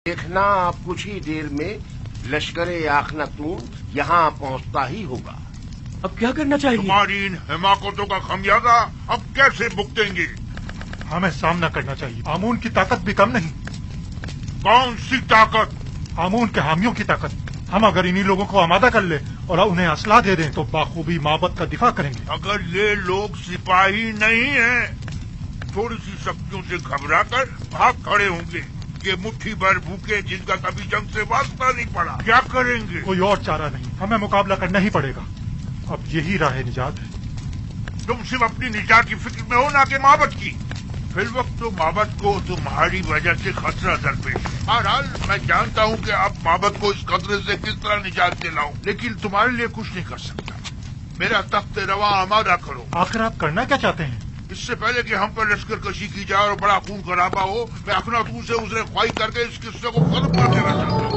देखना आप कुछ ही देर में लश्कर-ए आखनातून यहाँ पहुँचता ही होगा। अब क्या करना चाहिए? तुम्हारी इन हिमाकतों का खमियाजा अब कैसे भुगतेंगे? हमें सामना करना चाहिए। आमून की ताकत भी कम नहीं। कौन सी ताकत? आमून के हामियों की ताकत। हम अगर इन्हीं लोगों को आमादा कर ले और उन्हें असला दे दें तो बाखूबी माबद का दिफा करेंगे। अगर ये लोग सिपाही नहीं हैं, थोड़ी सी शक्तियों से घबरा कर भाग खड़े होंगे। ये मुट्ठी भर भूखे जिनका कभी जंग से वास्ता नहीं पड़ा, क्या करेंगे? कोई और चारा नहीं, हमें मुकाबला करना ही पड़ेगा। अब यही राह निजात है। तुम सिर्फ अपनी निजात की फिक्र में हो, ना कि माबद की। फिर वक्त तो माबद को तुम्हारी वजह से खतरा दरपेश है। बहरहाल मैं जानता हूँ कि अब माबद को इस खतरे से किस तरह निजात दिलाऊं, लेकिन तुम्हारे लिए कुछ नहीं कर सकता। मेरा तख्त रवा आमादा करो। आखिर आप करना क्या चाहते हैं? इससे पहले कि हम पर लश्कर कशी की जाए और बड़ा खून खराबा हो, मैं अखनातून से उसने ख्वाही करके इस किस्से को खत्म कर देना चाहता हूँ।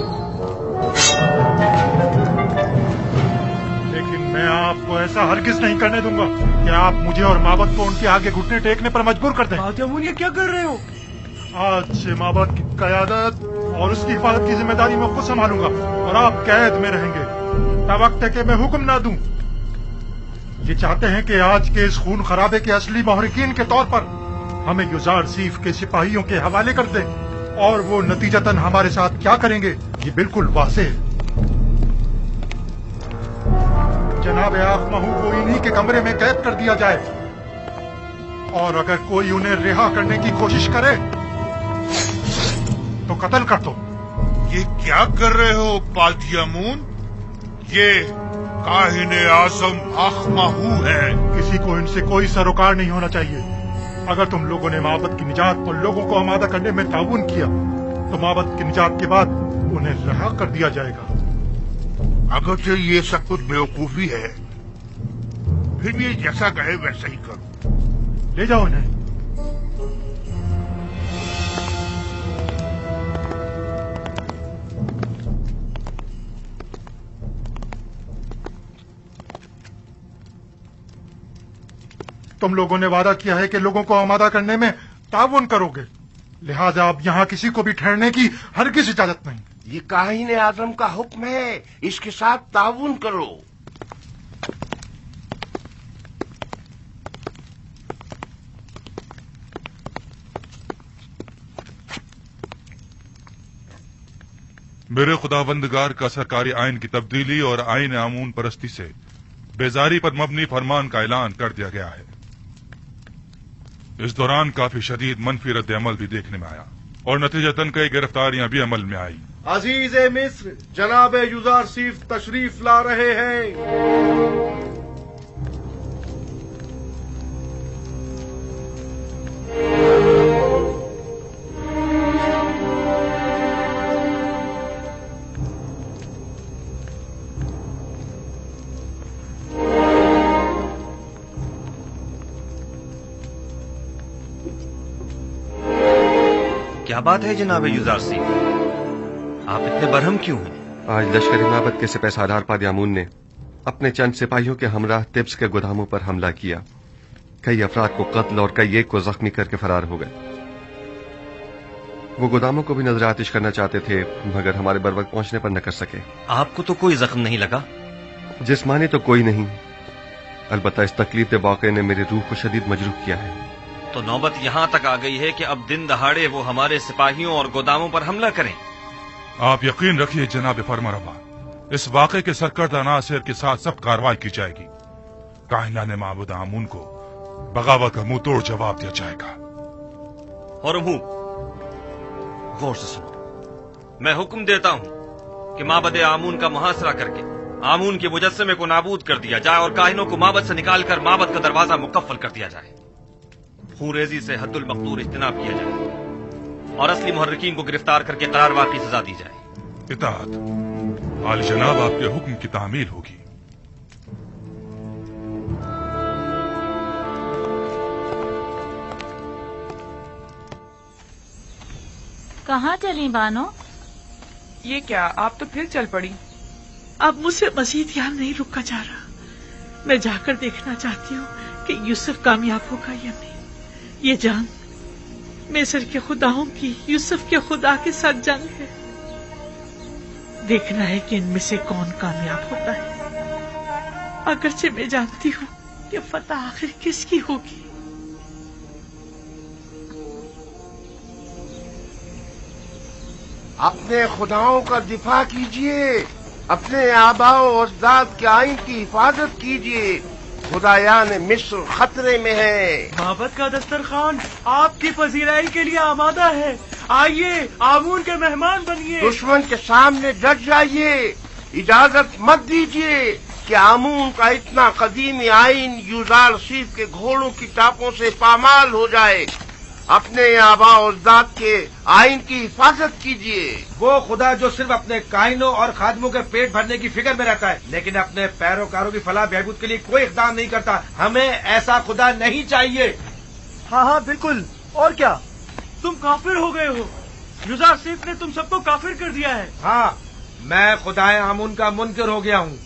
लेकिन मैं आपको ऐसा हरगिज नहीं करने दूंगा कि आप मुझे और माबद को उनके आगे घुटने टेकने पर मजबूर कर दें। आमून ये क्या कर रहे हो? आज से माबद की क़यादत और उसकी हिफाजत की जिम्मेदारी मैं खुद संभालूंगा और आप कैद में रहेंगे तब वक्त है कि मैं हुक्म ना दूं। ये चाहते हैं कि आज के इस खून खराबे के असली महरिकीन के तौर पर हमें युजार सीफ के सिपाहियों के हवाले कर दें, और वो नतीजतन हमारे साथ क्या करेंगे ये बिल्कुल वाज़ेह है। जनाब आखमहू को इन्हीं के कमरे में कैद कर दिया जाए, और अगर कोई उन्हें रिहा करने की कोशिश करे तो कत्ल कर दो। ये क्या कर रहे हो पातियामून? ये काहिने आज़म आखमहू है। किसी को इनसे कोई सरोकार नहीं होना चाहिए। अगर तुम लोगों ने माबद की निजात और लोगों को आमादा करने में ताउन किया तो माबद की निजात के बाद उन्हें रिहा कर दिया जाएगा। अगरचे ये सब कुछ बेवकूफी है, फिर भी ये जैसा कहे वैसा ही करो। ले जाओ इन्हें। तुम लोगों ने वादा किया है कि लोगों को आमादा करने में ताउन करोगे, लिहाजा अब यहाँ किसी को भी ठहरने की हरगिज़ इजाजत नहीं। ये काहिने आजम का हुक्म है, इसके साथ ताउन करो। मेरे खुदाबंदगार का सरकारी आइन की तब्दीली और आइन आमून परस्ती से बेजारी पर मबनी फरमान का ऐलान कर दिया गया है। इस दौरान काफी शदीद मनफी रद्द अमल भी देखने में आया और नतीजतन कई गिरफ्तारियां भी अमल में आई। अजीज मिस्र जनाब युजार सीफ तशरीफ ला रहे हैं। क्या बात है जनाब युजार सिंह, आप इतने बरहम क्यों हैं? आज लश्कर माबद के सिपहसालार पादियामून ने अपने चंद सिपाहियों के हमराह तिब्स के गोदामों पर हमला किया। कई अफराद को कत्ल और कई एक को जख्मी करके फरार हो गए। वो गोदामों को भी नजर आतिश करना चाहते थे, मगर हमारे बर वक्त पहुंचने पर न कर सके। आपको तो कोई जख्म नहीं लगा? जिस्मानी तो कोई नहीं, अलबत्ता इस तकलीफ के वाक़े ने मेरी रूह को शदीद मजरूह किया है। तो नौबत यहाँ तक आ गई है कि अब दिन दहाड़े वो हमारे सिपाहियों और गोदामों पर हमला करें। आप यकीन रखिए जनाब फरमारवा, इस वाक़े के सरकर्दा नासिर के साथ सब कार्रवाई की जाएगी। काहिना ने माबूद आमून को बगावत का मुंह तोड़ जवाब दिया जाएगा। और गौर से सुनो, मैं हुक्म देता हूँ कि माबद आमून का मुहासरा करके आमून के मुजस्समे को नाबूद कर दिया जाए और काहिनों को माबद से निकालकर माबद का दरवाजा मुकफ्फल कर दिया जाए। खूरेजी से हद्दुल मक़दूर इज्तिनाब किया जाए और असली मुहर्रिकीन को गिरफ्तार करके करारवार की सजा दी जाए। इताअत आली जनाब, आपके हुक्म की तामील होगी। कहाँ चली बानो? ये क्या, आप तो फिर चल पड़ी? अब मुझसे मजीद यहाँ नहीं रुका जा रहा। मैं जाकर देखना चाहती हूँ कि यूसुफ कामयाब होगा या नहीं। ये जान मिस्र के खुदाओं की यूसुफ के खुदा के साथ जंग है। देखना है कि इनमें से कौन कामयाब होता है। अगरचे मैं जानती हूँ कि फतह आखिर किसकी होगी। अपने खुदाओं का दिफा कीजिए, अपने आबाओ और अजदाद के आइन की हिफाजत कीजिए। खुदायान मिस्र खतरे में है। माबद का दस्तरखान आपकी पजीराई के लिए आमादा है। आइए, आमून के मेहमान बनिए। दुश्मन के सामने डट जाइए। इजाजत मत दीजिए कि आमून का इतना कदीमी आइन यूजारसीफ के घोड़ों की टापों से पामाल हो जाए। अपने आबा और अजदाद के आइन की हिफाजत कीजिए। वो खुदा जो सिर्फ अपने कायनों और खादमों के पेट भरने की फिक्र में रहता है, लेकिन अपने पैरोकारों की फलाह बहबूद के लिए कोई इक़दाम नहीं करता। हमें ऐसा खुदा नहीं चाहिए। हाँ, बिल्कुल। और क्या, तुम काफिर हो गए हो। यूजारसीफ ने तुम सबको काफिर कर दिया है। हाँ, मैं खुदाए आमून का मुनकर हो गया हूँ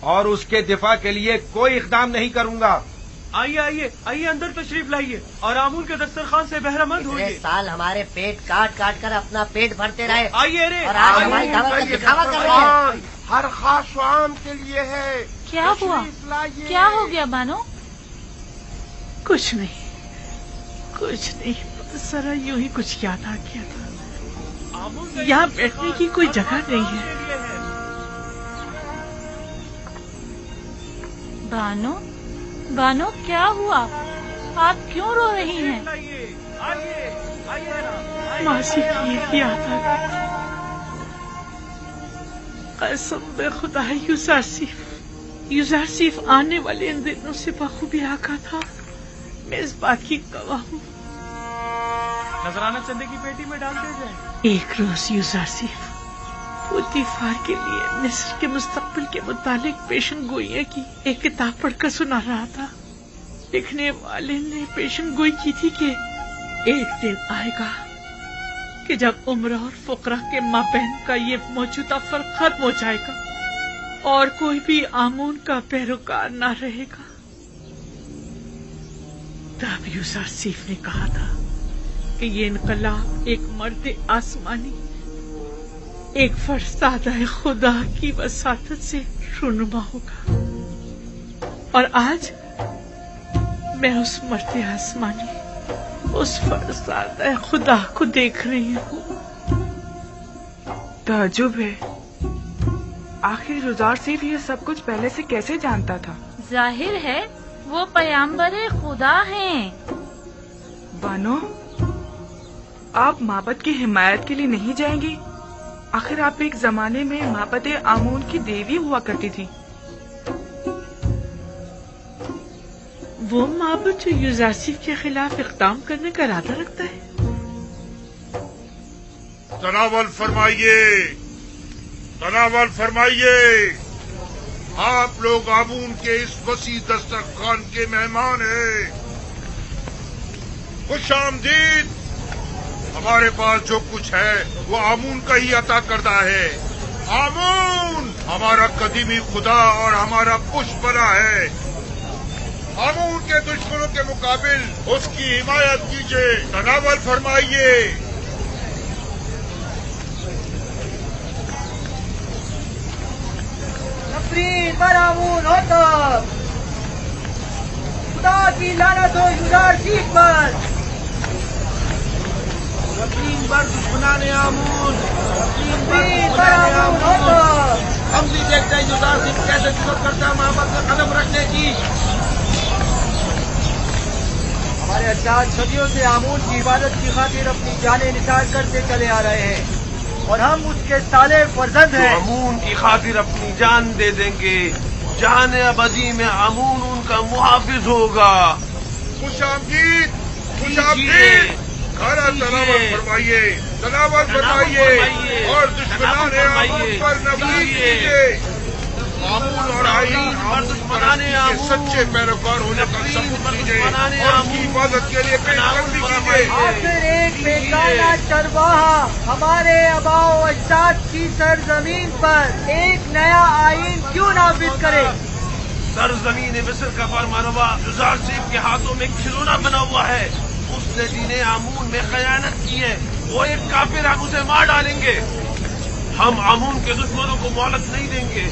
और उसके दिफा के लिए कोई इक़दाम नहीं करूँगा। आइए आइए आइए, अंदर तशरीफ लाइए और आमून के दस्तरखान से बहरामंद होइए। साल हमारे पेट काट काट कर अपना पेट भरते रहे। आइए रे, और आज हमारी दावत का दिखावा कर रहे हैं। हर खास आम के लिए है। क्या हुआ? क्या हो गया बानो? कुछ नहीं, जरा यूं ही कुछ याद आ गया था। यहाँ बैठने की कोई जगह नहीं है। बानो क्या हुआ? आप क्यों रो रही हैं? मासी की याद आ गई। कसम बे खुदा, यूजारसीफ आने वाले इन दिनों से बखूबी आका था। मैं इस बात की गवाह हूँ। नजराना चंदे की पेटी में डाल दिया जाए। एक रोज यूजारसीफ पुतिफार के लिए मिस्र के मुस्तकबिल के मुतालिक पेशन गोइयां की एक किताब पढ़कर सुना रहा था। लिखने वाले ने पेशन गोई की थी कि एक दिन आएगा कि जब उम्र और फुकरा के माबैन का ये मौजूदा फर्क खत्म हो जाएगा और कोई भी आमून का पैरोकार ना रहेगा। तब यूसुफ ने कहा था कि ये इनकलाब एक मर्द आसमानी, एक फरसादा खुदा की वसातत से रुनुमा होगा। और आज मैं उस मर्द आसमानी, उस फरसादा खुदा को देख रही हूँ। ताज्जुब है, आखिर यूसुफ ये सब कुछ पहले से कैसे जानता था? जाहिर है वो पैगंबर खुदा हैं। बानो, आप माबद की हिमायत के लिए नहीं जाएंगी? आखिर आप एक जमाने में माबद आमून की देवी हुआ करती थी। वो माबद जो यूसुफ के खिलाफ इक़दाम करने का इरादा रखता है। तनावल फरमाइए, तनावल फरमाइए। आप लोग आमून के इस वसी दस्तरखान के मेहमान हैं। खुश आमदीद। हमारे पास जो कुछ है वो आमून का ही अता करता है। आमून हमारा कदीमी खुदा और हमारा पुष्प बना है। आमून के दुश्मनों के मुकाबिल उसकी हिमायत कीजिए। तनावल फरमाइए। आमून होता, खुदा की लानत हो यूसुफ पर। दुश्मनाने आमून, हम भी देखते हैं यूसुफ कैसे जुर्रत करता है माबद में कदम रखने की। हमारे अजदाद सदियों से आमून की इबादत की खातिर अपनी जानें निसार करते चले आ रहे हैं और हम उसके साले फर्जंद हैं। आमून की खातिर अपनी जान दे देंगे। जान अबदी में आमून उनका मुहाफिज होगा। खुश आमदीद, खुश आमदीद। खाना तनावल फरमाइए, तनावल फरमाइए और दुश्मनाने आमून पर नफरत कीजिए। आमून और आईन आमून के सच्चे पैरोकार होने का सबूत दीजिए और उसकी हिफाजत के लिए पेशकदमी कीजिए। आखिर एक बेगाना चरवाहा हमारे आबाओ अजदाद की सरजमीन पर एक नया आईन क्यों नाफिज करे? सरजमीन मिस्र का फरमानवा यूसुफ के हाथों में खिलौना बना हुआ है। उसने दीन आमून में खयानत की है। वो एक काफिर, हम उसे मार डालेंगे। हम आमून के दुश्मनों को मोहलत नहीं देंगे,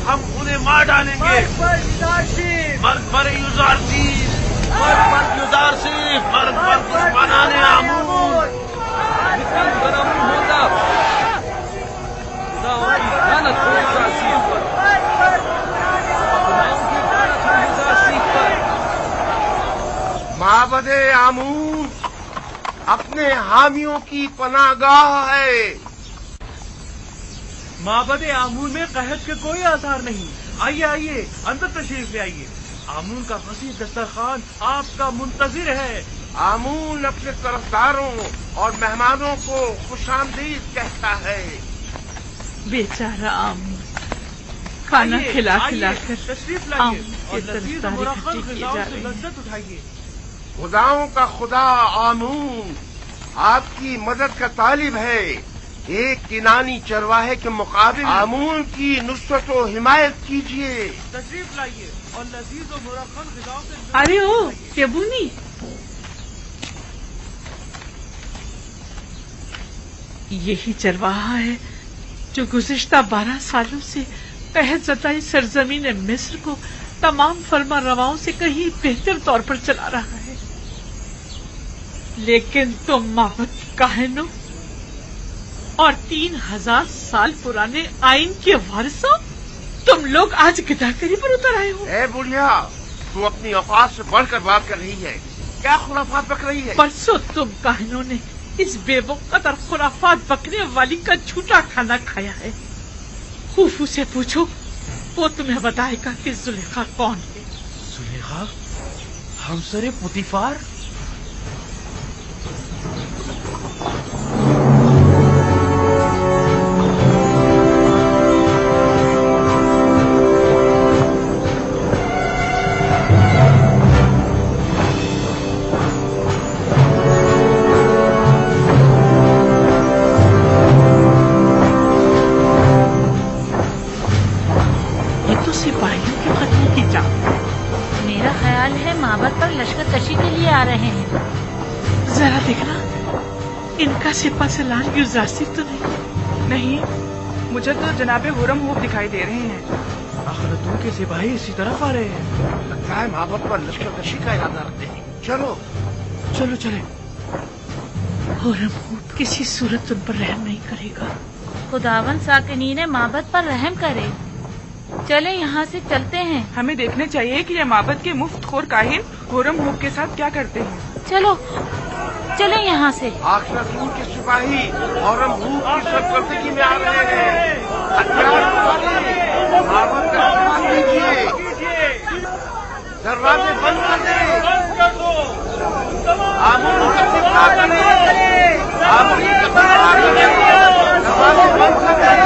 हम उन्हें मार डालेंगे। मर्द पर युजारसीफ, मर्द पर युजारसीफ, मर्द पर दुश्मनाने आमून। माबदे आमून अपने हामियों की पनाहगाह है। माबदे आमून में कहत के कोई आसार नहीं। आइए आइए, अंदर तशरीफ ले आइए। आमून का वसीह दस्तरखान आपका मुंतजिर है। आमून अपने तरफदारों और मेहमानों को खुशामदीद कहता है। बेचारा आमून खाना खिला खिला कर तशरीफ लाइए आमून और की लजीज तरफदारी मुरक्कब खट्टी की ग़िज़ाओं जा से रही है। लज्जत उठाइए। खुदाओं का खुदा आमून आपकी मदद का तालिब है। एक किनानी चरवाहे के मुकाबिल आमून की नुसरत व हिमायत कीजिए। तशरीफ लाइए और लजीज और मुरक्कब ग़िज़ाओं से अरे ओ केबुनी, यही चरवाहा है जो गुज़िश्ता 12 सालों से कहत ज़दाई सरजमीन मिस्र को तमाम फर्मा रवाओं से कहीं बेहतर तौर पर चला रहा है। लेकिन तुम माबद काहिनों और 3000 साल पुराने आइन के वारिसों, तुम लोग आज गिदाकरी पर उतर आए हो। ए बुढ़िया, तू अपनी औकात से बढ़कर बात कर रही है। क्या खुराफात बक रही है? परसों तुम काहिनों ने इस बेवकूफ और खुराफात बकने वाली का झूठा खाना खाया है। खूफू से पूछो, वो तुम्हें बताएगा कि जुलेखा कौन है। जुलेखा हमसरे पुतिफार? सिपाहियों के कत्ल की जान। मेरा ख्याल है माबद पर लश्कर कशी के लिए आ रहे हैं। जरा देखना, इनका सिपा सलार युजारसीफ तो नहीं, मुझे तो जनाबे हुरम होप दिखाई दे रहे हैं। आखिरतों के सिपाही इसी तरफ आ रहे हैं। लगता है माबद पर लश्कर कशी का इरादा रखते हैं। चलो चलो चले। हुरम होप किसी सूरत उन पर रहम नहीं करेगा। खुदावन साकिनी ने माबद पर रहम करे। चले यहाँ से चलते हैं। हमें देखने चाहिए कि ये माबद के मुफ्त खोर काहिन हुरम होप के साथ क्या करते हैं। चलो चले यहाँ से। आखिरतून के सिपाही और हम भूख की सरकर्दगी में आ रहे हैं। हथियार उठाइए, माबद का सामान लीजिए, दरवाजे बंद कर दें, आमून का दिफा करें, आमून का दिफा करें, दरवाजे बंद कर दें।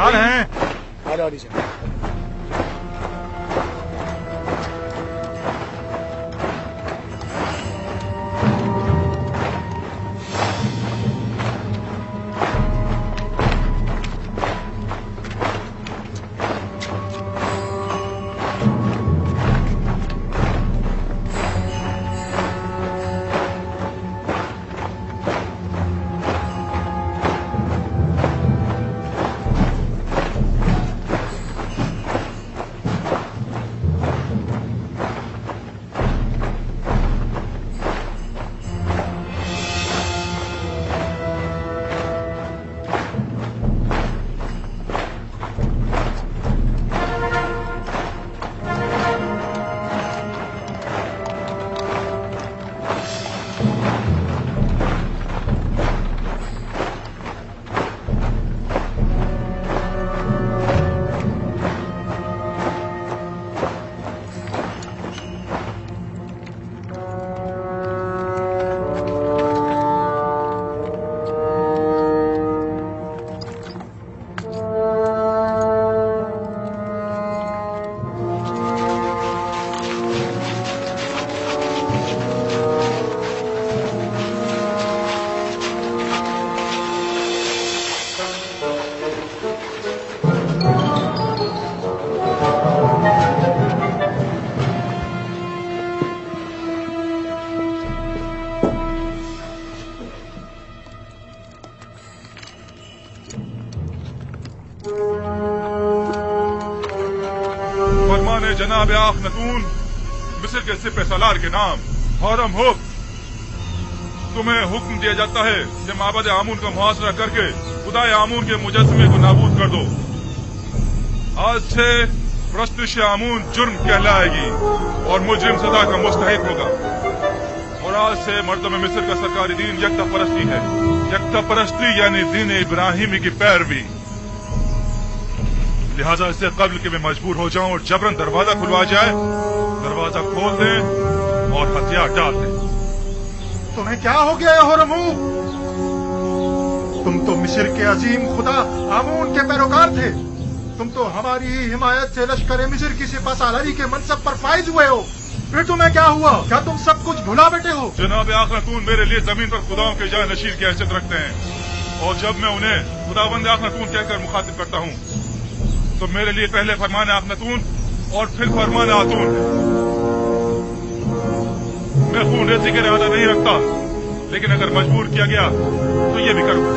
तैयार हैं? आ जाओ नीचे। जनाब आखनतून मिस्र के सिपह सालार के नाम हरम हुक तुम्हें हुक्म दिया जाता है कि माबद आमून का मुहासरा करके खुदाए आमून के मुजस्समे को नाबूद कर दो। आज से प्रस्तुश आमून जुर्म कहलाएगी और मुजरिम सजा का मुस्तहिक होगा। और आज से मर्दम मिस्र का सरकारी दीन यकता परस्ती है। यकता परस्ती यानी दीन इब्राहिमी की पैरवी। लिहाजा इससे कबल के मैं मजबूर हो जाऊं और जबरन दरवाजा खुलवा जाए, दरवाजा खोल दें और हथियार डाल दें। तुम्हें क्या हो गया होरमू? तुम तो मिस्र के अजीम खुदा आमून के पैरोकार थे। तुम तो हमारी ही हिमायत से लश्कर मिस्र की सिपह सालारी के मनसब पर फाइज हुए हो। फिर तुम्हें क्या हुआ? क्या तुम सब कुछ भुला बैठे हो? जनाब आखनतून मेरे लिए जमीन पर खुदाओं के जान नशीर की हैसियत रखते हैं और जब मैं उन्हें खुदावंद आखनतून कहकर मुखातिब करता हूँ तो मेरे लिए पहले फरमान आखनतून और फिर फरमान आतून है। मैं खून रेजी का इरादा नहीं रखता, लेकिन अगर मजबूर किया गया तो ये भी करूंगा।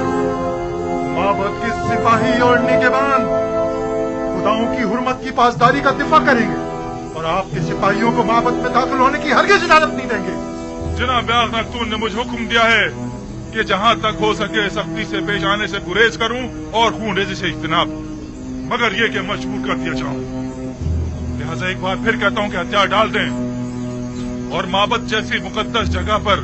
माबद की सिपाही और निगहबान खुदाओं की हुर्मत की पासदारी का दिफा करेंगे और आपके सिपाहियों को माबद में दाखिल होने की हरगिज़ इजाजत नहीं देंगे। जनाब आखनतून ने मुझे हुक्म दिया है कि जहां तक हो सके सख्ती से पेश आने से गुरेज करूं और खून रेजी से इज्तनाब, मगर ये कि मजबूर कर दिया जाऊं। लिहाजा एक बार फिर कहता हूं कि हथियार डाल दें और माबद जैसी मुकद्दस जगह पर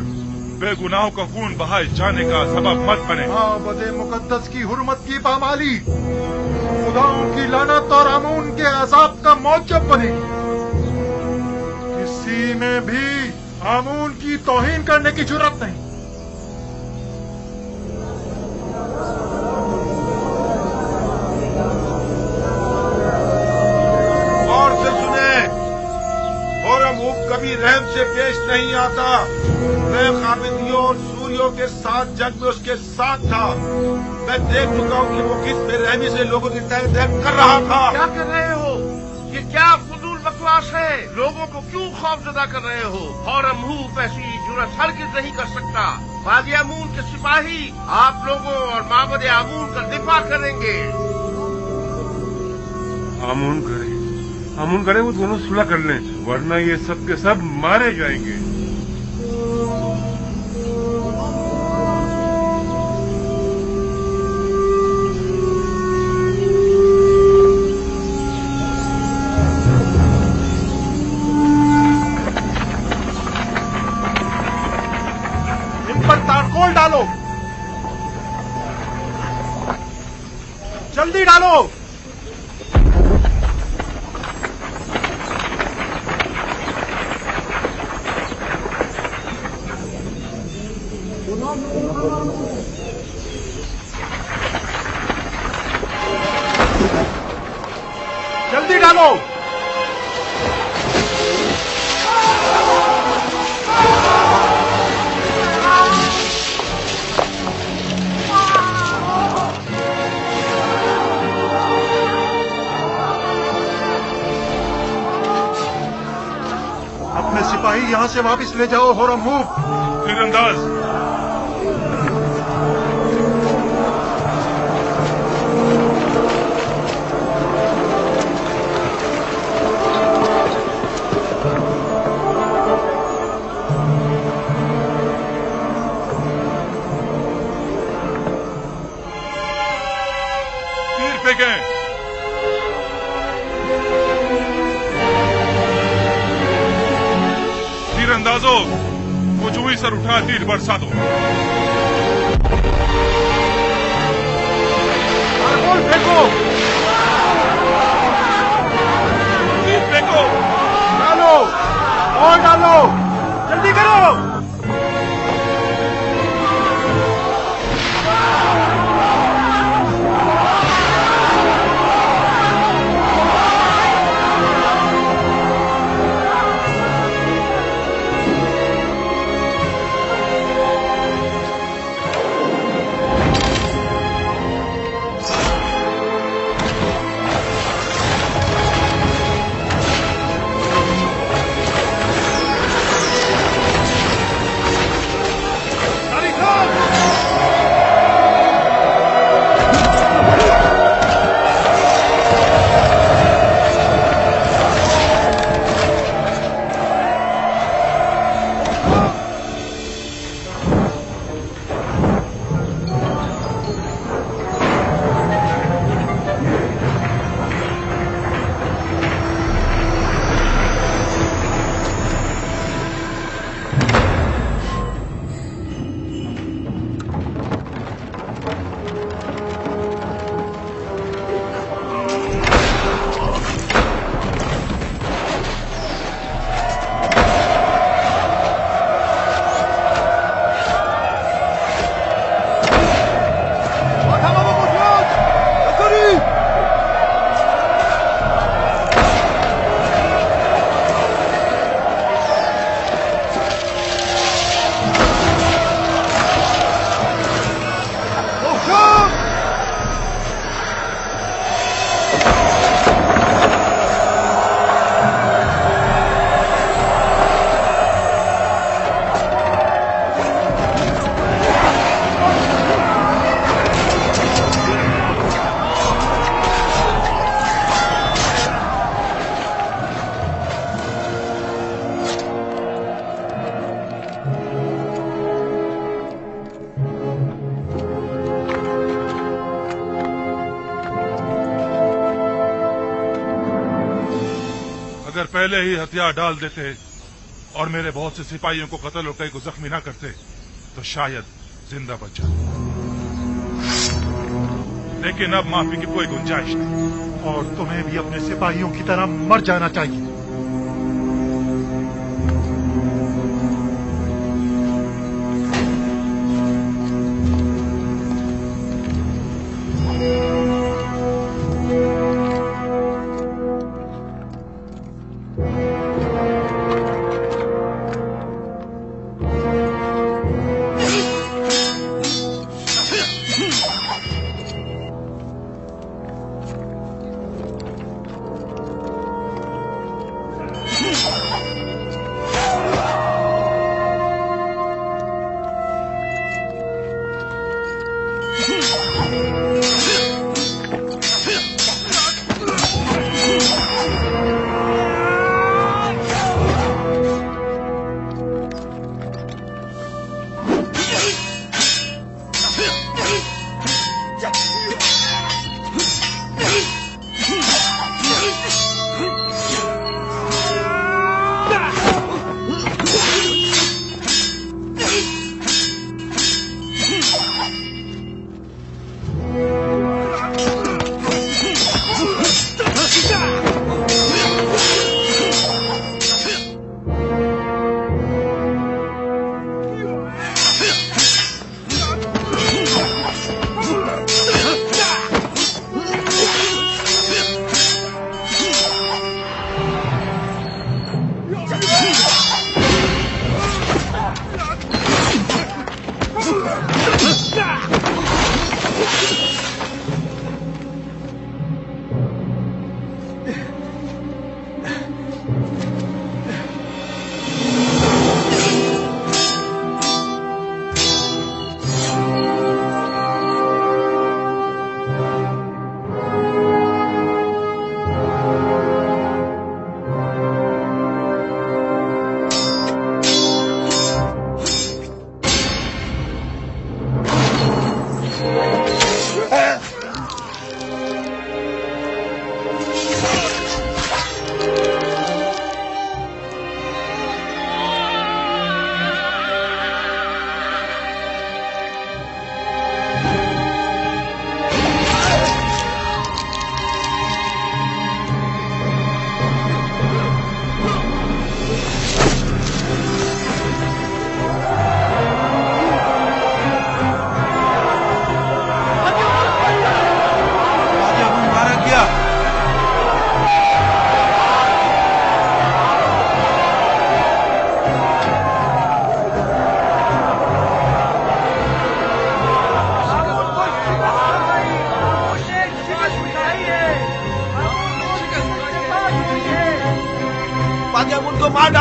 बेगुनाहों का खून बहाए जाने का सबब मत बने। माबद मुकद्दस की हुर्मत की पामाली खुदाओं की लानत और आमून के अजाब का मौजब बनेगी। किसी में भी आमून की तौहीन करने की जुर्रत नहीं। कभी रहम से पेश नहीं आता। मैं खामिदियों और सूरियों के साथ जंग में उसके साथ था। मैं देख चुका हूँ कि वो किस बेरहमी से लोगों की तय कर रहा था। क्या कर रहे हो? ये क्या फजूल बकवास है? लोगों को क्यों खौफजदा कर रहे हो? हरम हुक ऐसी जुर्रत हरगिज़ नहीं कर सकता। वादी आमून के सिपाही आप लोगों और माबद आमून का दिफा करेंगे। आमून करे वो दोनों सुलह कर लें, वरना ये सब के सब मारे जाएंगे। इन पर ताड़कोल डालो, जल्दी डालो। अपने सिपाही यहाँ से वापस ले जाओ होरमुख। तीरंदाज तीर फेंके। तीरंदाजों वो जुई सर उठा तीर बरसा दो। मार्बल फेंको, तीर फेंको। डालो और डालो, जल्दी करो। अगर पहले ही हथियार डाल देते और मेरे बहुत से सिपाहियों को कत्ल और कई को जख्मी न करते तो शायद जिंदा बच जाते, लेकिन अब माफी की कोई गुंजाइश नहीं। और तुम्हें भी अपने सिपाहियों की तरह मर जाना चाहिए।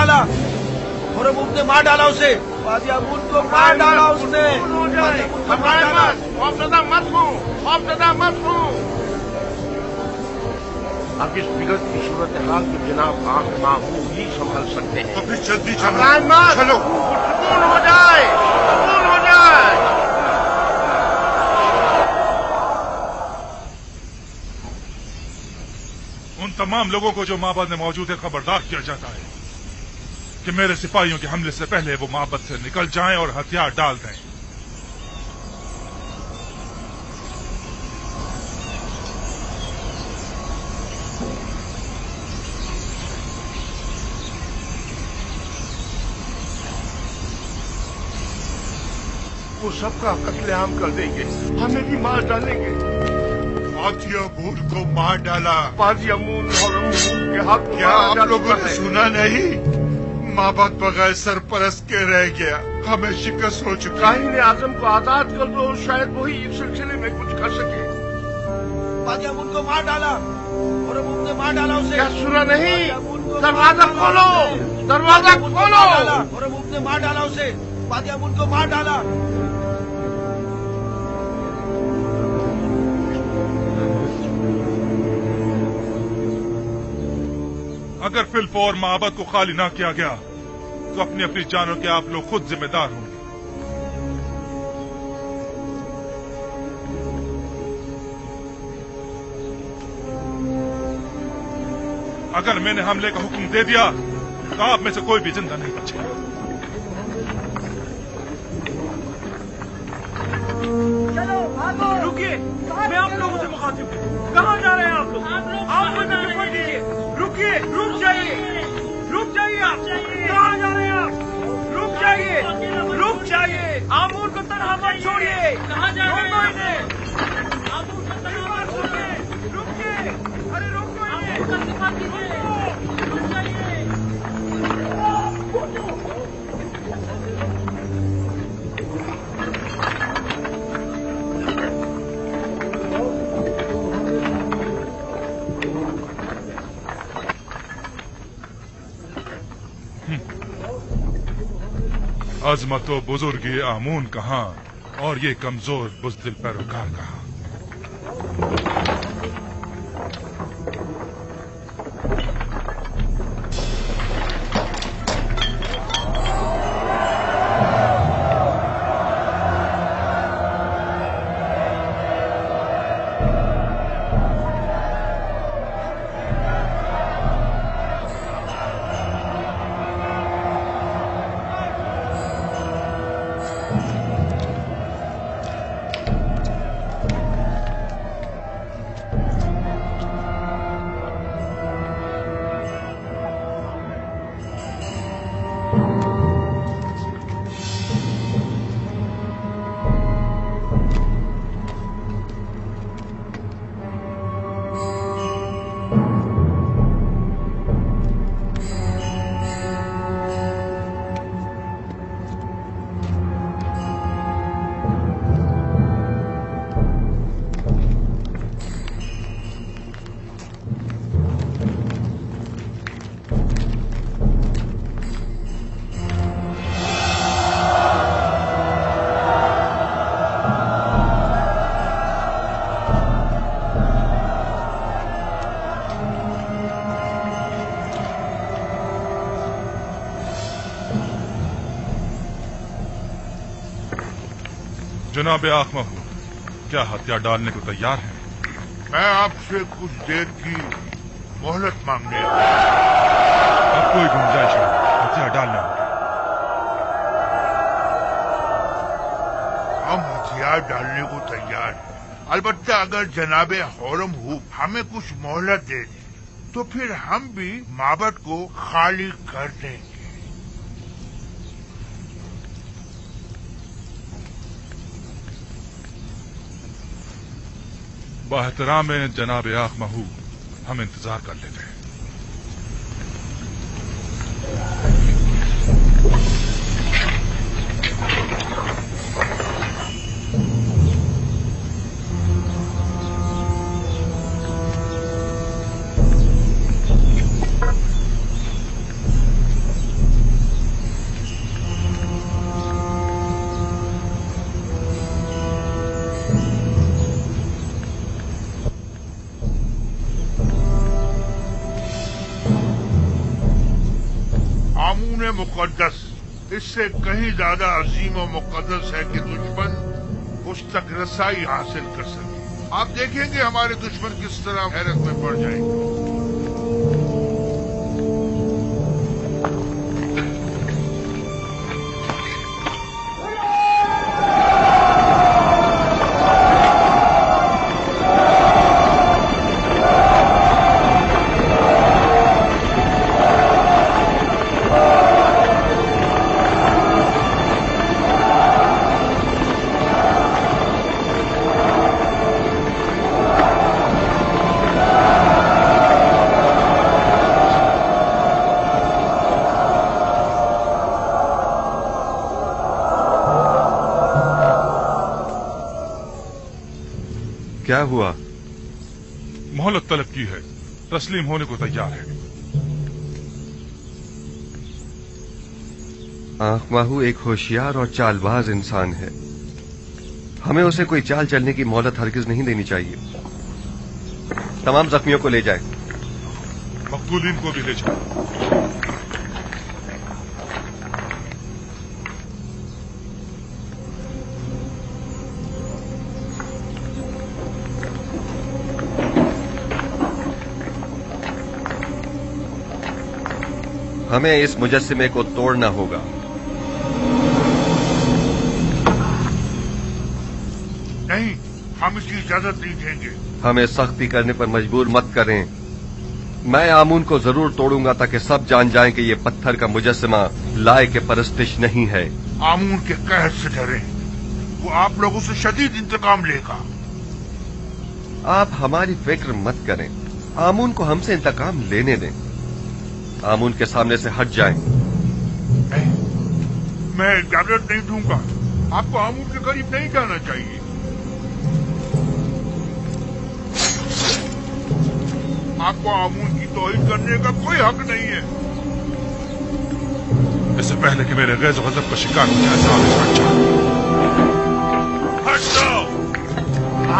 डाला और ने मार डाला उसे काजी अमून को मार डाला उसने मत हो अब इस बिगड़ की सूरत हाल को जनाब आंख माहू ही संभल सकते हैं। तो फिर जल्दी चलो सुकून हो जाए, सुकून हो जाए। उन तमाम लोगों को जो माबद में मौजूद है खबरदार किया जाता है कि मेरे सिपाहियों के हमले से पहले वो माबद से निकल जाएं और हथियार डाल दें। वो सबका कत्लेआम कर देंगे, हमें भी मार डालेंगे। काजी अमून को मार डाला। काजी अमून और अमून के हाथ क्या आप लोगों ने सुना नहीं? माबद बगैर सरपरस्त के रह गया, हमें शिकस्त हो चुकी। काहिन आजम को आजाद कर दो, शायद वही इस सिलसिले में कुछ कर सके। काजी अमून को मार डाला और अमून ने मार डाला उसे। क्या सुना नहीं? दरवाजा खोलो, दरवाजा खोलो। और अमून ने मार डाला उसे। काजी अमून को मार डाला। अगर फिलफौर माबद को खाली ना किया गया तो अपनी अपनी जानों के आप लोग खुद जिम्मेदार होंगे। अगर मैंने हमले का हुक्म दे दिया तो आप में से कोई भी जिंदा नहीं बचेगा। चलो भागो। रुकिए, मैं आप लोगों से मुखातिब हूँ। कहाँ जा रहे हैं आप लोग? आप मुझे रिपोर्ट दीजिए। रुकिए, रुक जाइए, रुक जाइए। आप कहाँ जा रहे हैं? आप रुक जाइए, रुक जाइए। आमूर को तनहा मत छोड़िए। कहाँ जा रहे हैं? आमूर को तनहा मत छोड़िए। रुकिए, अरे रुक जाइए, रुक जाइए। अजमत व बुजुर्गी आमून कहाँ और ये कमजोर बुज़दिल पैरोकार कहाँ? जनाब आखमा हो, क्या हथियार डालने को तैयार हैं? मैं आपसे कुछ देर की मोहलत मांगने अब कोई गुंजाइश नहीं, हथियार डालना होगा। हम हथियार डालने को तैयार हैं, अलबत्ता अगर जनाबे हौरम हूब हमें कुछ मोहलत दे दे तो फिर हम भी माबद को खाली कर देंगे। बाहतराम जनाब आख महू, हम इंतजार कर लेते हैं। मुकद्दस, इससे कहीं ज्यादा अजीम और मुकद्दस है कि दुश्मन उस तक रसाई हासिल कर सके। आप देखेंगे हमारे दुश्मन किस तरह हैरत में पड़ जाएंगे। क्या हुआ? मोहलत तलब की है, तस्लीम होने को तैयार है। आंख माहू एक होशियार और चालबाज इंसान है। हमें उसे कोई चाल चलने की मोहलत हरगिज नहीं देनी चाहिए। तमाम जख्मियों को ले जाए। मकतूलीन को भी ले जाए। हमें इस मुजस्सिमे को तोड़ना होगा। नहीं, हम इसकी इजाजत नहीं देंगे। हमें सख्ती करने पर मजबूर मत करें। मैं आमून को जरूर तोड़ूंगा ताकि सब जान जाएं कि ये पत्थर का मुजस्सिमा लाए के परस्तिश नहीं है। आमून के कहर से डरे, वो आप लोगों से शदीद इंतकाम लेगा। आप हमारी फिक्र मत करें, आमून को हमसे इंतकाम लेने दें। आमून के सामने से हट जाएं। नहीं, मैं इजाजत नहीं दूंगा। आपको आमून के करीब नहीं जाना चाहिए। आपको आमून की तौहीन करने का कोई हक नहीं है। इससे पहले कि मेरे गैज़ गज़ब का शिकार हो जाए, साहब इस बच्चा हट जाओ।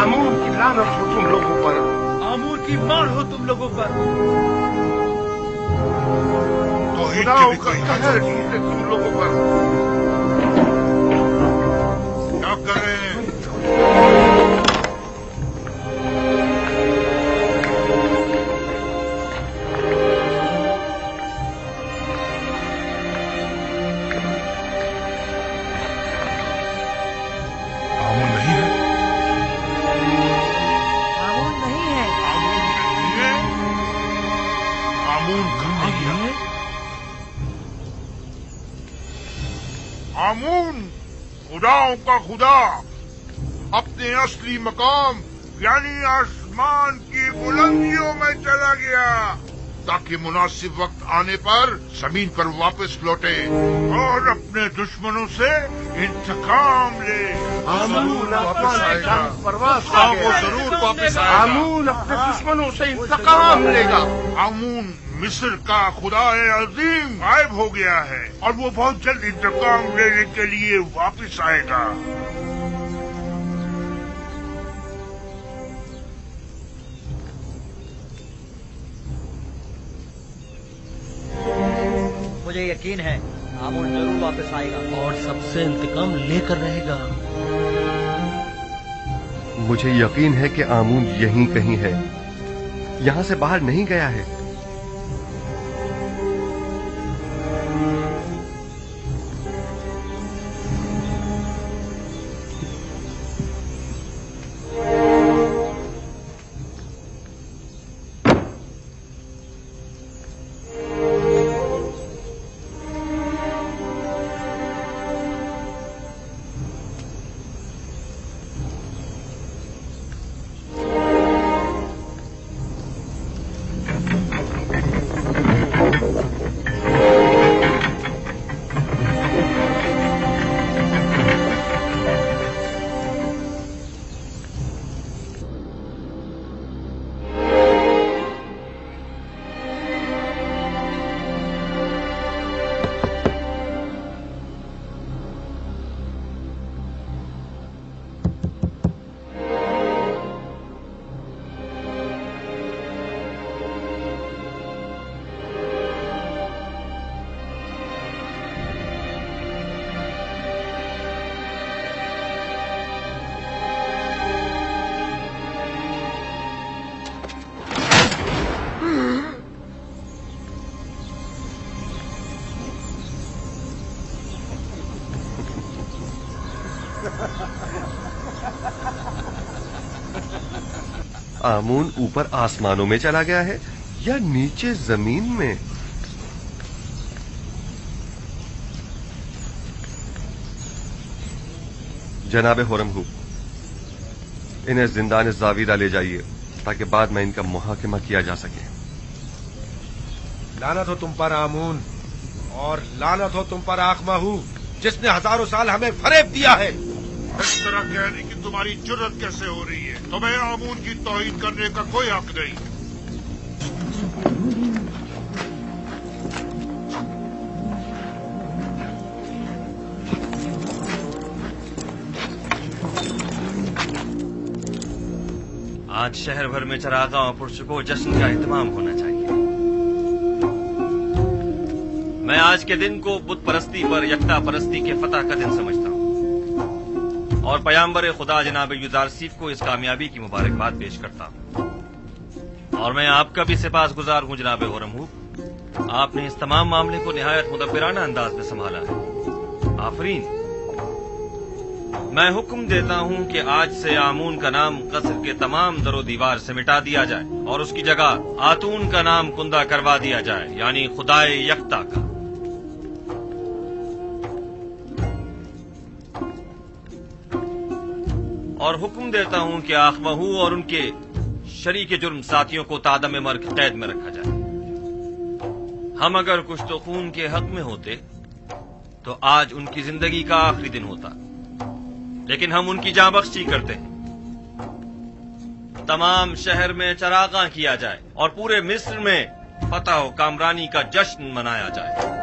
आमून की लानत हो तुम लोगों पर। आमून की मार हो तुम लोगों पर। खुदाओं का कहर है तुम लोगों पर। क्या करें? आमून नहीं है। आमून नहीं है। आमून कहाँ गया? आमून खुदाओं का खुदा अपने असली मकाम यानी आसमान की बुलंदियों में चला गया ताकि मुनासिब वक्त आने पर जमीन पर वापस लौटे और अपने दुश्मनों से इंतकाम ले। आमून वापस आएगा। परवास हाँ, वो जरूर वापस आएगा। आमून अपने दुश्मनों से इंतकाम लेगा। आमून मिस्र का खुदाए अजीम गायब हो गया है और वो बहुत जल्द इंतकाम लेने के लिए वापस आएगा। मुझे यकीन है आमून जरूर वापस आएगा और सबसे इंतकाम लेकर रहेगा। मुझे यकीन है कि आमून यहीं कहीं है, यहां से बाहर नहीं गया है। आमून ऊपर आसमानों में चला गया है या नीचे जमीन में? जनाब हुरमहू, इन्हें जिंदान जावीरा ले जाइए ताकि बाद में इनका मुहाकिमा किया जा सके। लानत हो तुम पर आमून, और लानत हो तुम पर आखमाहू, जिसने हजारों साल हमें फरेब दिया है। इस तरह कहने की तुम्हारी जुर्रत कैसे हो रही है? तुम्हें आमून की तौहीन करने का कोई हक नहीं। आज शहर भर में चरागाह और पुरस्कों जश्न का एहतमाम होना चाहिए। मैं आज के दिन को बुत परस्ती पर यकता परस्ती के फतह का दिन समझता हूँ और पयाम्बर खुदा जनाब युजारसीफ को इस कामयाबी की मुबारकबाद पेश करता हूँ। और मैं आपका भी सिपासगुजार हूँ जनाब हुरमहू, आपने इस तमाम मामले को निहायत मुदब्बिराना अंदाज में संभाला है। आफरीन। मैं हुक्म देता हूँ कि आज से आमून का नाम कसर के तमाम दरो दीवार से मिटा दिया जाए और उसकी जगह आतून का नाम कुंदा करवा दिया जाए, यानी खुदाए यकता का। और हुक्म देता हूँ कि आखमहू और उनके शरीके जुर्म साथियों को तादम मर्ग कैद में रखा जाए। हम अगर कुछ तो खून के हक में होते तो आज उनकी जिंदगी का आखिरी दिन होता, लेकिन हम उनकी जाँ बख्शी करते हैं। तमाम शहर में चरागाह किया जाए और पूरे मिस्र में फतह व कामरानी का जश्न मनाया जाए।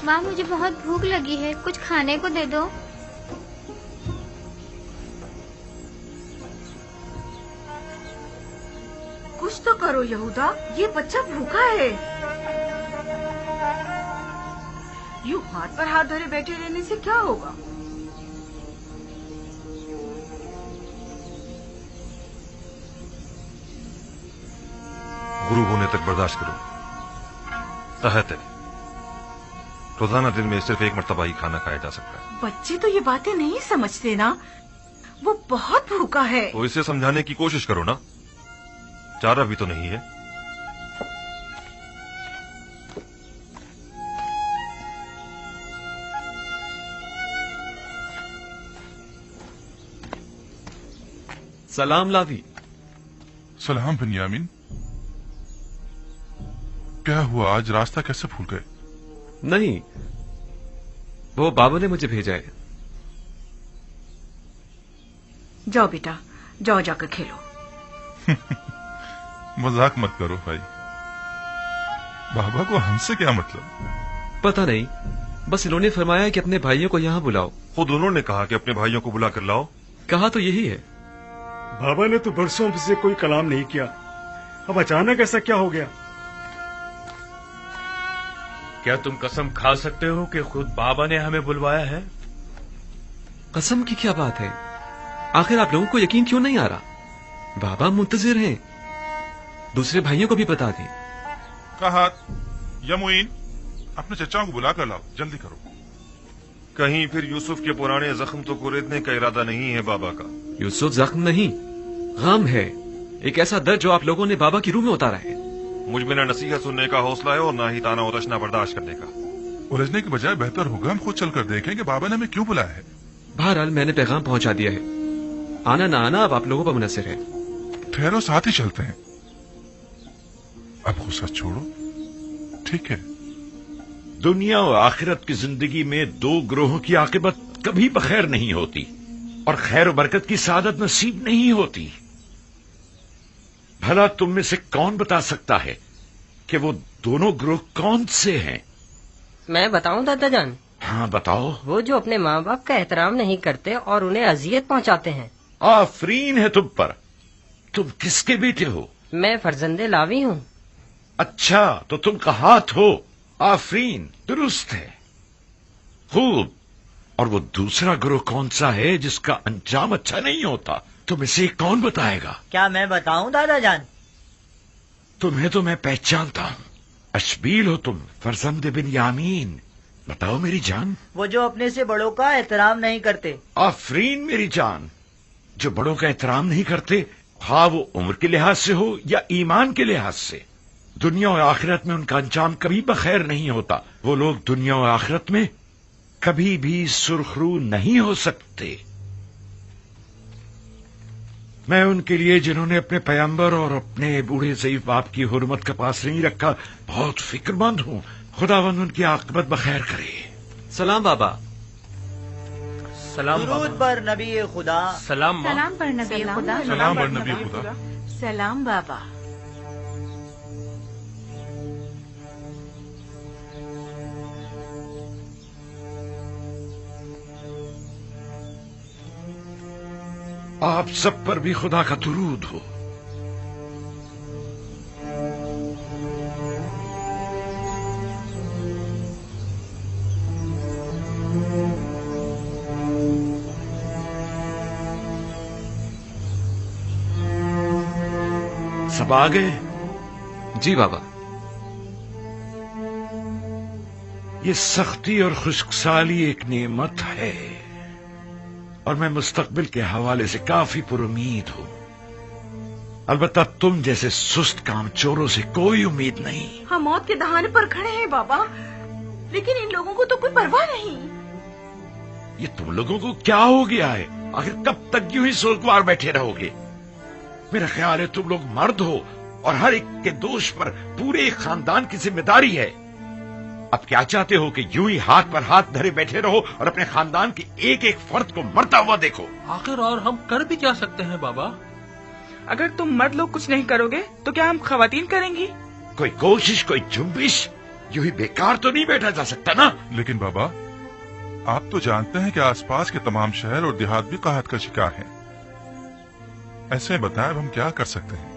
माँ, मुझे बहुत भूख लगी है, कुछ खाने को दे दो। कुछ तो करो यहूदा, ये बच्चा भूखा है। यूं हाथ पर हाथ धरे बैठे रहने से क्या होगा? गुरु होने तक बर्दाश्त करो। तहत है, रोजाना दिन में सिर्फ एक मर्तबा ही खाना खाया जा सकता है। बच्चे तो ये बातें नहीं समझते ना, वो बहुत भूखा है। तो इसे समझाने की कोशिश करो ना, चारा भी तो नहीं है। सलाम लावी। सलाम बिन्यामीन। क्या हुआ, आज रास्ता कैसे भूल गए? नहीं, वो बाबा ने मुझे भेजा है। जाओ बेटा, जाओ जाकर खेलो। मजाक मत करो भाई, बाबा को हमसे क्या मतलब? पता नहीं, बस इन्होंने फरमाया कि अपने भाइयों को यहाँ बुलाओ। खुद उन्होंने कहा कि अपने भाइयों को बुला कर लाओ। कहा तो यही है। बाबा ने तो बरसों से कोई कलाम नहीं किया, अब अचानक ऐसा क्या हो गया? क्या तुम कसम खा सकते हो कि खुद बाबा ने हमें बुलवाया है? कसम की क्या बात है? आखिर आप लोगों को यकीन क्यों नहीं आ रहा? बाबा मुंतजिर हैं, दूसरे भाइयों को भी बता दें। कहा यमुइन, अपने चचाओं को बुला कर लाओ, जल्दी करो। कहीं फिर यूसुफ के पुराने जख्म तो कुरेदने का इरादा नहीं है बाबा का? यूसुफ जख्म नहीं, गम है, एक ऐसा दर्द जो आप लोगों ने बाबा की रूह में उतारा है। मुझ में न नसीहत सुनने का हौसला है और ना ही ताना और तशना बर्दाश्त करने का। उलझने के बजाय बेहतर होगा हम खुद चलकर देखें कि बाबा ने हमें क्यों बुलाया है। बहरहाल मैंने पैगाम पहुंचा दिया है, आना ना आना अब आप लोगों पर मुनसिर है। ठहरो, साथ ही चलते हैं। अब गुस्सा छोड़ो, ठीक है? दुनिया और आखिरत की जिंदगी में दो ग्रोहों की आकिबत कभी बखैर नहीं होती और खैर बरकत की सादत नसीब नहीं होती। भला तुम में से कौन बता सकता है कि वो दोनों ग्रोह कौन से हैं? मैं बताऊं दादा जान? हाँ बताओ। वो जो अपने माँ बाप का एहतराम नहीं करते और उन्हें अजियत पहुंचाते हैं। आफरीन है तुम पर। तुम किसके बेटे हो? मैं फर्जंदे लावी हूँ। अच्छा, तो तुम कहात हो। आफरीन, दुरुस्त है, खूब। और वो दूसरा ग्रोह कौन सा है जिसका अंजाम अच्छा नहीं होता? तुम इसे कौन बताएगा? क्या मैं बताऊं दादा जान? तुम्हें तो मैं पहचानता हूँ। अशबील हो तुम, फरजंद बिन यामीन। बताओ मेरी जान। वो जो अपने से बड़ों का एहतराम नहीं करते। आफरीन मेरी जान। जो बड़ों का एहतराम नहीं करते, हाँ वो उम्र के लिहाज से हो या ईमान के लिहाज से, दुनिया और आखिरत में उनका अंजाम कभी बखैर नहीं होता। वो लोग दुनिया और आखिरत में कभी भी सुरखरू नहीं हो सकते। मैं उनके लिए जिन्होंने अपने पैगंबर और अपने बूढ़े ज़ईफ बाप की हुर्मत का पास नहीं रखा बहुत फिक्रमंद हूँ। खुदावंद उनकी आकबत बखैर करे। सलाम बाबा। सलाम दुरूद पर नबी खुदा। सलाम पर नबी खुदा। सलाम पर नबी खुदा। सलाम बाबा। आप सब पर भी खुदा का दुरूद हो। सब आ गए? जी बाबा। ये सख्ती और खुश्कसाली एक नेमत है और मैं मुस्तकबिल के हवाले से काफी पुरुमीद हूँ। अलबत्ता तुम जैसे सुस्त कामचोरों से कोई उम्मीद नहीं। हम मौत के दहाने पर खड़े हैं बाबा, लेकिन इन लोगों को तो कोई परवाह नहीं। ये तुम लोगों को क्या हो गया है? आखिर कब तक यूं ही सोचवार बैठे रहोगे? मेरा ख्याल है तुम लोग मर्द हो और हर एक के दोष पर पूरे एक खानदान की जिम्मेदारी है। अब क्या चाहते हो कि यूं ही हाथ पर हाथ धरे बैठे रहो और अपने खानदान के एक एक फर्द को मरता हुआ देखो? आखिर और हम कर भी क्या सकते हैं बाबा? अगर तुम मर्द लोग कुछ नहीं करोगे तो क्या हम खवातीन करेंगी? कोई कोशिश, कोई जुम्बिश यूं ही बेकार तो नहीं बैठा जा सकता ना। लेकिन बाबा, आप तो जानते हैं कि आसपास के तमाम शहर और देहात भी काहत का शिकार हैं। ऐसे बताएं अब हम क्या कर सकते हैं?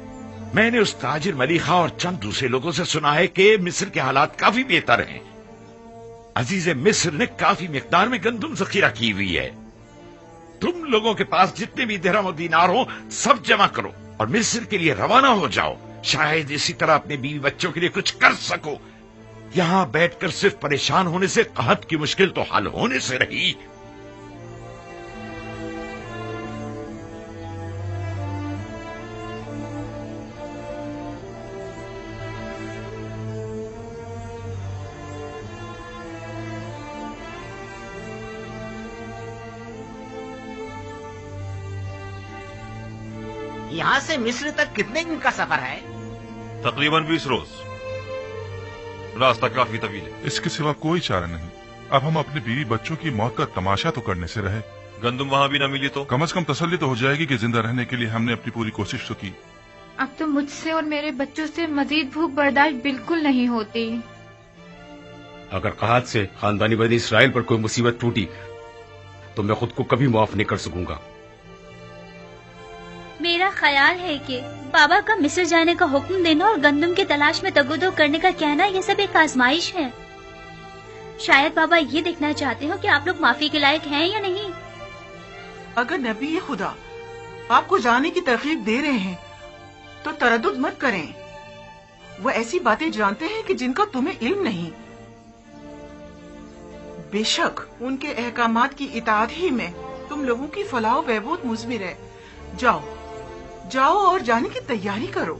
मैंने उस ताजिर मलिखा और चंद दूसरे लोगों से सुना है कि मिस्र के हालात काफी बेहतर हैं। अजीज मिस्र ने काफी मिकदार में गंदुम जखीरा की हुई है। तुम लोगों के पास जितने भी दिरहम और दीनार हो सब जमा करो और मिस्र के लिए रवाना हो जाओ। शायद इसी तरह अपने बीवी बच्चों के लिए कुछ कर सको। यहाँ बैठकर सिर्फ परेशान होने से कहत की मुश्किल तो हल होने से रही। यहाँ से मिस्र तक कितने दिन का सफर है? तकरीबन 20 रोज। रास्ता काफी तवील है। इसके सिवा कोई चारा नहीं। अब हम अपने बीवी बच्चों की मौत का तमाशा तो करने से रहे। गंदुम वहाँ भी न मिली तो कम से कम तसल्ली तो हो जाएगी कि जिंदा रहने के लिए हमने अपनी पूरी कोशिश तो की। अब तो मुझसे और मेरे बच्चों से मजीद भूख बर्दाश्त बिल्कुल नहीं होती। अगर कहत से खानदानी बनी इसराइल पर कोई मुसीबत टूटी तो मैं खुद को कभी माफ नहीं कर सकूंगा। मेरा ख्याल है कि बाबा का मिस्र जाने का हुक्म देना और गंदम की तलाश में तगोदो करने का कहना ये सब एक आजमाइश है। शायद बाबा ये देखना चाहते हो कि आप लोग माफी के लायक हैं या नहीं। अगर नबी खुदा आपको जाने की तरकीब दे रहे हैं तो तरद्दुद मत करें। वो ऐसी बातें जानते हैं कि जिनका तुम्हें इल्म नहीं। बेशक उनके अहकामात की इताअत ही में तुम लोगों की फलाह बहबूद मुज़मिर है। जाओ और जाने की तैयारी करो।